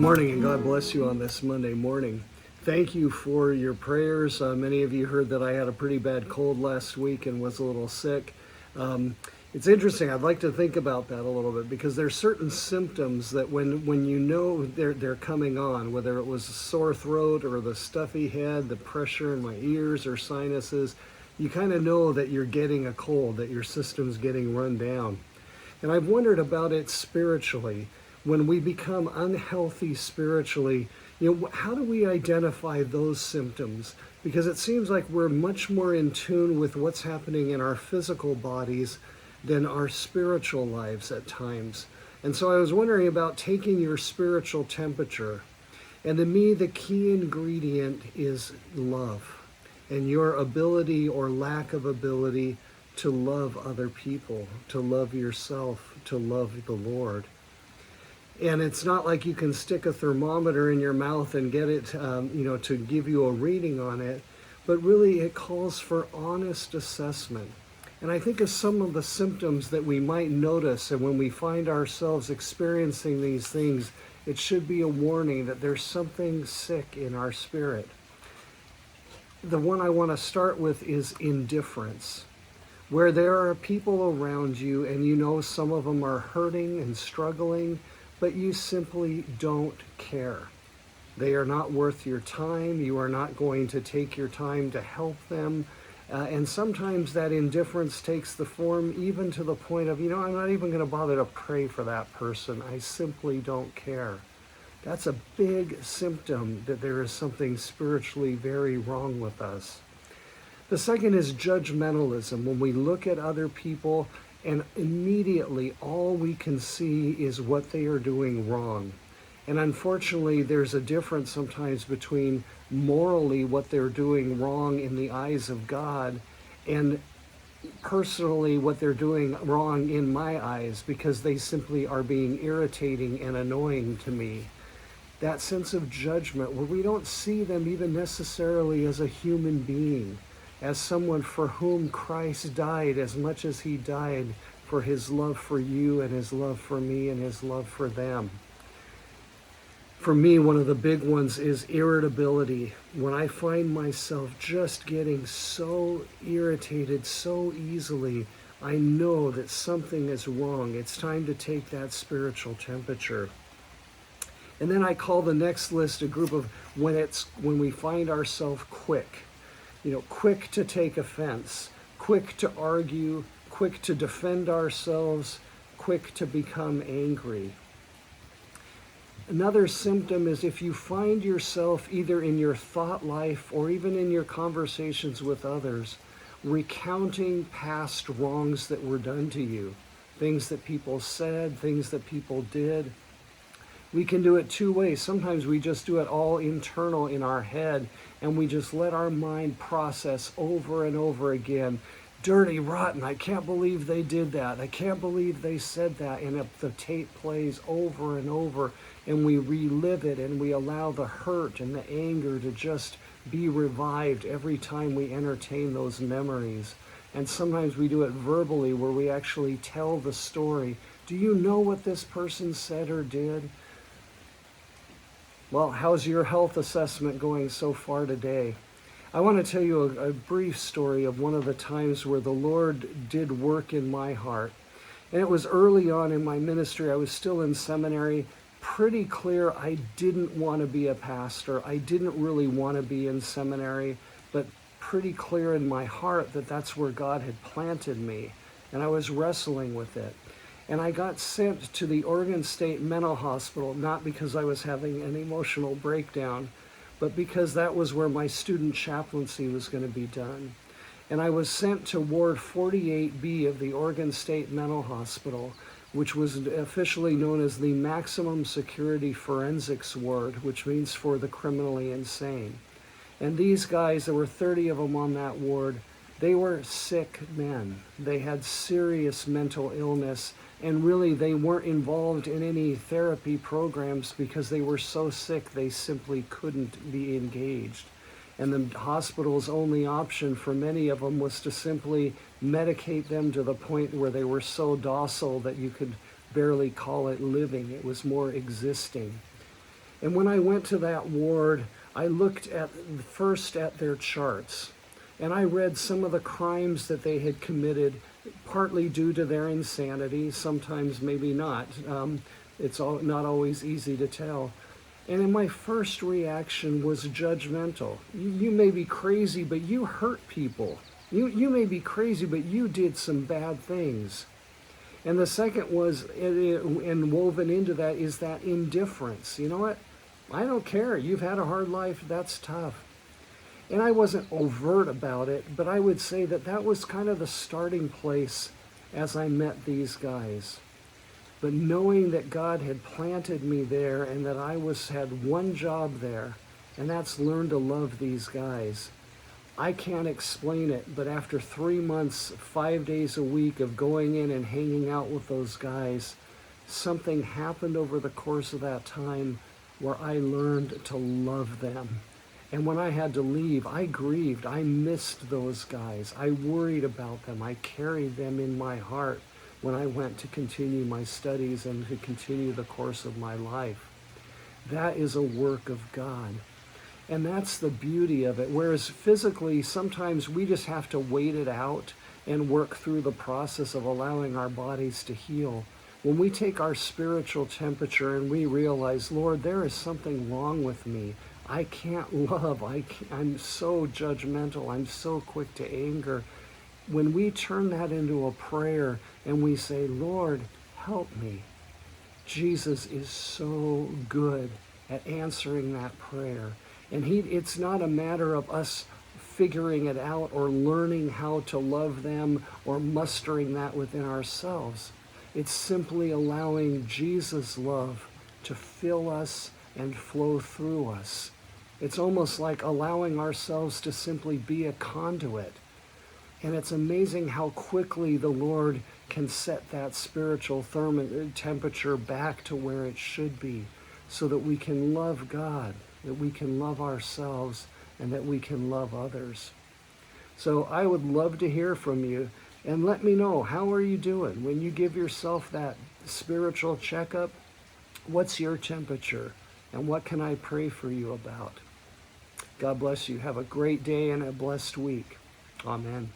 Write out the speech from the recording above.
morning, and God bless you on this Monday morning. Thank you for your prayers. Many of you heard that I had a pretty bad cold last week and was a little sick. It's interesting. I'd like to think about that a little bit because there's certain symptoms that when you know they're coming on, whether it was a sore throat or the stuffy head, the pressure in my ears or sinuses, you kind of know that you're getting a cold, that your system's getting run down. And I've wondered about it spiritually. When we become unhealthy spiritually, how do we identify those symptoms? Because it seems like we're much more in tune with what's happening in our physical bodies than our spiritual lives at times. And so I was wondering about taking your spiritual temperature. And to me, the key ingredient is love and your ability or lack of ability to love other people, to love yourself, to love the Lord. And it's not like you can stick a thermometer in your mouth and get it, to give you a reading on it, but really it calls for honest assessment. And I think of some of the symptoms that we might notice, and when we find ourselves experiencing these things, it should be a warning that there's something sick in our spirit. The one I want to start with is indifference, where there are people around you and you know some of them are hurting and struggling, but you simply don't care. They are not worth your time. You are not going to take your time to help them. And sometimes that indifference takes the form even to the point of, I'm not even going to bother to pray for that person. I simply don't care. That's a big symptom that there is something spiritually very wrong with us. The second is judgmentalism. When we look at other people, and immediately all we can see is what they are doing wrong. And unfortunately, there's a difference sometimes between morally what they're doing wrong in the eyes of God and personally what they're doing wrong in my eyes, because they simply are being irritating and annoying to me. That sense of judgment where we don't see them even necessarily as a human being, as someone for whom Christ died as much as he died for his love for you and his love for me and his love for them. For me, one of the big ones is irritability. When I find myself just getting so irritated so easily, I know that something is wrong. It's time to take that spiritual temperature. And then I call the next list a group of when we find ourselves quick. Quick to take offense, quick to argue, quick to defend ourselves, quick to become angry. Another symptom is if you find yourself either in your thought life or even in your conversations with others, recounting past wrongs that were done to you, things that people said, things that people did. We can do it two ways. Sometimes we just do it all internal in our head, and we just let our mind process over and over again. Dirty, rotten, I can't believe they did that. I can't believe they said that. And the tape plays over and over, and we relive it, and we allow the hurt and the anger to just be revived every time we entertain those memories. And sometimes we do it verbally, where we actually tell the story. Do you know what this person said or did? Well, how's your health assessment going so far today? I want to tell you a brief story of one of the times where the Lord did work in my heart. And it was early on in my ministry. I was still in seminary. Pretty clear I didn't want to be a pastor. I didn't really want to be in seminary, but pretty clear in my heart that that's where God had planted me. And I was wrestling with it. And I got sent to the Oregon State Mental Hospital, not because I was having an emotional breakdown, but because that was where my student chaplaincy was going to be done. And I was sent to Ward 48B of the Oregon State Mental Hospital, which was officially known as the Maximum Security Forensics Ward, which means for the criminally insane. And these guys, there were 30 of them on that ward, they were sick men. They had serious mental illness, and really they weren't involved in any therapy programs because they were so sick they simply couldn't be engaged. And the hospital's only option for many of them was to simply medicate them to the point where they were so docile that you could barely call it living. It was more existing. And when I went to that ward, I looked at first at their charts, and I read some of the crimes that they had committed, partly due to their insanity, sometimes maybe not. It's not always easy to tell. And my first reaction was judgmental. You may be crazy, but you hurt people. You may be crazy, but you did some bad things. And the second was, and woven into that, is that indifference. You know what? I don't care. You've had a hard life. That's tough. And I wasn't overt about it, but I would say that that was kind of the starting place as I met these guys. But knowing that God had planted me there and that I had one job there, and that's learn to love these guys. I can't explain it, but after 3 months, 5 days a week of going in and hanging out with those guys, something happened over the course of that time where I learned to love them. And when I had to leave, I grieved. I missed those guys. I worried about them. I carried them in my heart when I went to continue my studies and to continue the course of my life. That is a work of God. And that's the beauty of it. Whereas physically, sometimes we just have to wait it out and work through the process of allowing our bodies to heal. When we take our spiritual temperature and we realize, Lord, there is something wrong with me. I can't love. I'm so judgmental. I'm so quick to anger. When we turn that into a prayer and we say, Lord, help me, Jesus is so good at answering that prayer. And it's not a matter of us figuring it out or learning how to love them or mustering that within ourselves. It's simply allowing Jesus' love to fill us and flow through us. It's almost like allowing ourselves to simply be a conduit. And it's amazing how quickly the Lord can set that spiritual temperature back to where it should be, so that we can love God, that we can love ourselves, and that we can love others. So I would love to hear from you, and let me know, how are you doing? When you give yourself that spiritual checkup, what's your temperature? And what can I pray for you about? God bless you. Have a great day and a blessed week. Amen.